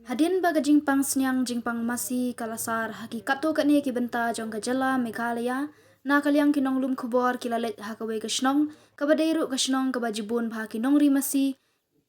Hadin baga jingpang senyang jingpang masih kalasar hakikat tu kat ni ki benta jong gajala Meghalaya na kalyang kinong lum kubor kilalet hakawe kashnong kabadairu kashnong kabajibun bha kinong rimasi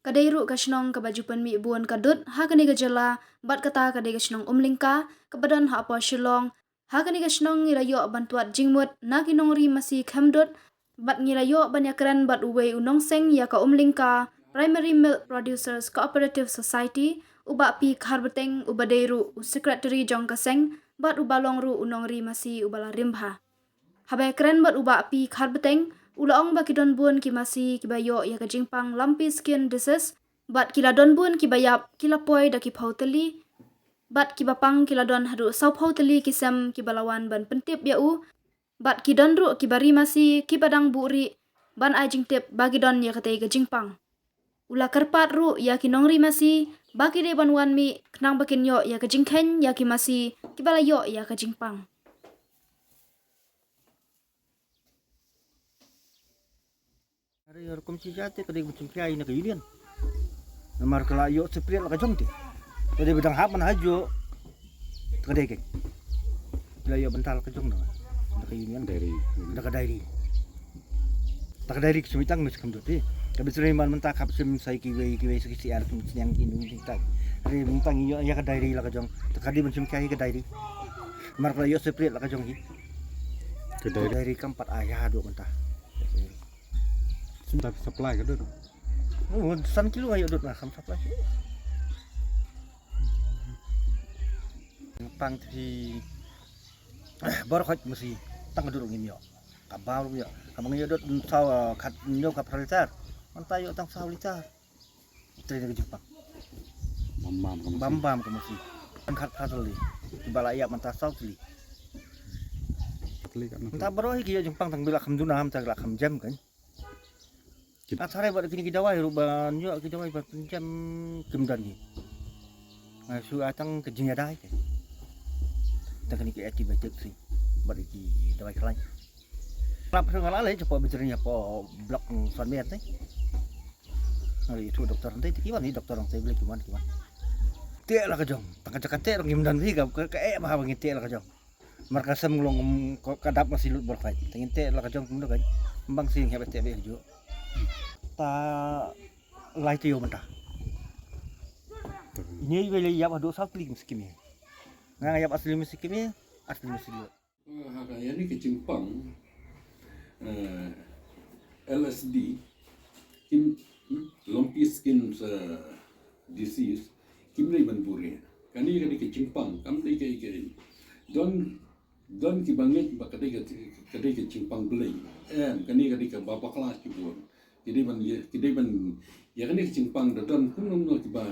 kadairu kashnong kabajupan mi buan kadut hakani gajala bat kata kadai kashnong umlingka kabadan ha apa shilong hakani kashnong ngirayo bantuat jingmut na kinong rimasi khamdut bat ngirayo banyakran bat uwe unong seng ya ka umlingka Primary Milk Producers Cooperative Society uba pi kharbeteng ubadeiru secretary jong kaseng bat ubalong ru unong ri masi ubala rimbha habe keren bat uba pi kharbeteng ulaong ba kidon bun ki masi ki bayo ya ka jingpang lumpy skin disease bat kila don bun ki bayap kila poi da ki phautali bat ki bapang kila don hadu sau phautali kisam ki balawan ban pentip ya u bat ki don ru ki bari masi ki padang buri ban ajing tip bagi don ya katei ka jingpang ula karpat ru ya ki nongri masi baki de banwan mi knang bakin yo ya ka jingkhen ya ki masi ki bala yo ya ka jingpang Hari hukum sejati kadang macam kiai nak union. Namar kala yo sepriat la kajong ti. Jadi bidang hapan hajo kadang ke. Bila yo bental kajong dah. Nak union dari nak dairi. Tak dairi kesumitan mesti kam doti. Tapi Sulaiman mentah kap sim sai kiwe sekisi ar kum yang inu tak. Hari mentang yo ya ka dairi la kajong. Takadi macam kiai ka dairi. Namar kala yo sepriat la kajong hi. Ka dairi kampat ayah do mentah. Tapi supply ke dulu. Oh, san kilo ayo dot lah kam supply. Pang thì baru khát mesti tăng dulu ngin yo. Kabau yo. Kamang yo dot sau khat yo kap liter. Mantai yo tang sau liter. Itu yang Jepang. Bam ke mesti. Kan khat li. Bala ya mantah sau li. Entah baru iki yo Jepang tang bila kham dunam tang la kham jam kan. Athare buat kini kidawai ruban yo kidawai buat jam kemdan ni. Su atang ke jinya dai ke. Tak kini ke activated sih. Buat iki dawai kelai. Lap ngala le cepo bicaranya po blok sanmet ni. Hari itu dokter nanti kiwan ni dokter orang saya beli kiwan. Tiak lah kajong. Tang cakate orang kemdan ni ke mah bang tiak lah kajong. Marka sem ngulong kadap masih lut berfight. Tengin tiak lah kajong kemudian kan. Bang sing hebat tiak jo. Ta lai tiêu mình ta ini về lấy yap ado sao klik miskim ya ngang yap asli miskim ya asli miskim haka yani ke Jepang LSD kim lumpy skin disease kim lay ban buri kani ke Jepang kam lay ke don ki bangit ba kadai ke Jepang beli kani ke bapa kelas ki jadi ban ya kan Jepang dan pun nomor kiba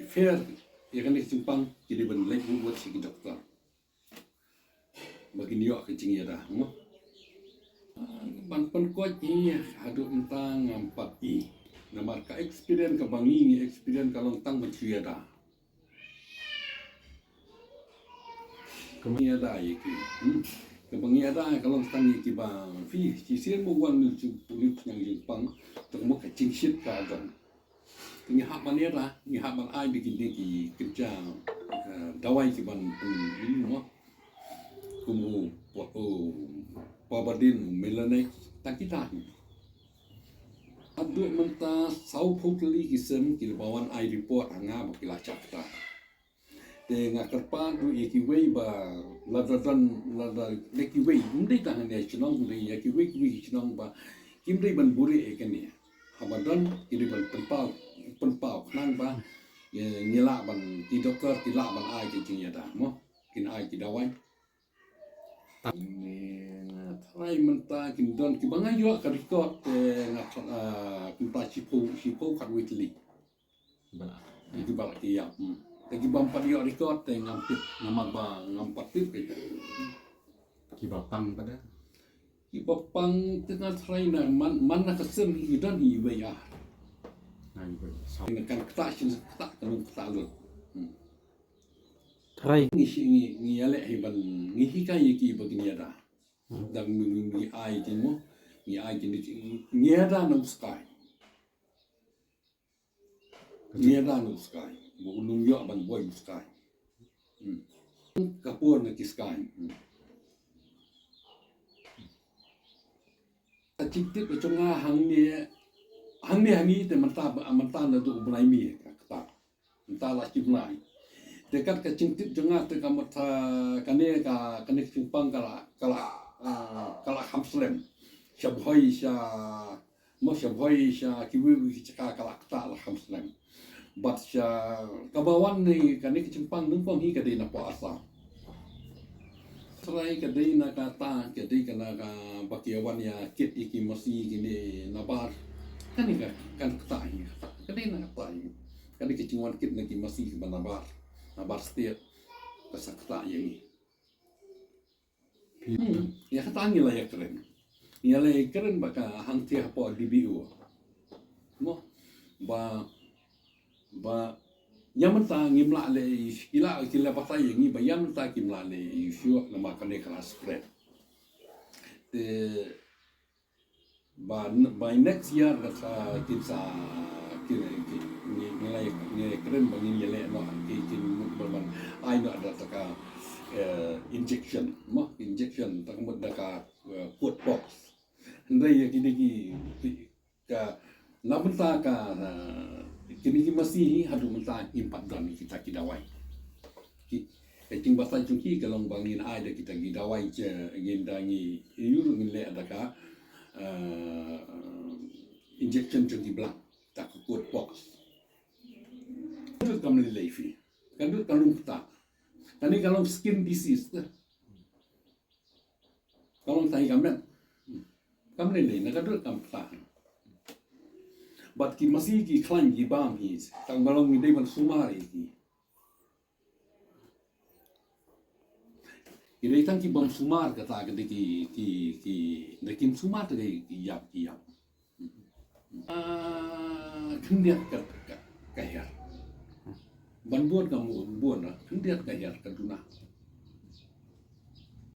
fair ya kan Jepang jadi ban lek buat si dokter bagi dia ke cing ya dah ban pen kuat ni hadu entang empat i nama ka experience ka bangi experience kalau tang bercuya dah kemudian ada iki kebangi ada kalau tang iki ba fi ci sen mo wan ni pulit yang Jepang tak mo ka cing shit ka dan ni hak man ya ni hak man ai bikin ki kerja dawai ki ban ni mo kumu pabadin melane tak kita adu menta sau putli kisem ki bawan ai report anga bakila chapta dengan kerpa tu ikiway ba ladadan lekiway hindi tahan dia cunong hindi ikiway cunong ba kimday ban buri ekani habadan kini ban penpau nang ba nyela ban ti doktor ti la ban ai ki dah mo kin ai ki dawai try menta kin don ki bangai yo ka record ngat pinta chipo kat weekly ba itu ba ki ya lagi bampat dia record ngampit ngampat tip kita Kibapang pada kibapang tengah trainer mana kesem hidan iwe ya dengan kan ketak lut try ngi ale hiban ngi hikai ki begini ada dan ngi ai timo ngi ai kini ngi ada no sky Nia dan uskai, bulung yo ban boy uskai. Kapur na kiskai. Ciptit cenga hang ni te manta na tu bunai mi kata. Manta la cipnai. Dekat ke ciptit cenga te kamata kane simpang kala hamslem. Syabhoi sya kiwi caka kala kata la hamslem. Bat sya kabawan ni kane simpang nungpong hi kadai na puasa. Serai kadai na kata kadai kana ka bakiawan ya kit iki masih gini nabar kan ni kan kata ini kadai na kata ini kadai kecingwan kit na ki masih nabar setiap kesakta yang ini ya kata ni lah ya keren ya lah keren baka hang tia po DBU mo ba yang mentah ngimla le kila patai yang ni bayam mentah ngimla le isu nama kane kelas spread by next year kata kita nilai keren bagi nilai no kin berman ai no ada taka injection tak mudda ka food box ndai ya kini ka nabenta ka kini masih hadu mentah impat dan kita kidawai ting basai chungki kalong bangin ada kita kidawai je ngendangi yuru nile adaka injection chungki blank tak food box itu kamu lefi kan itu kalung tak kan ini kalung skin disease kalung tai kamen kamu lele nak ada kamu tak but ki masih ki klan ki bam hi tang balong mi dei ban sumari ki dei tang ki bam sumar kata ke ki dekin sumar te ki yap kendiat ka ya ban buat kamu buat na kendiat ka ya kaduna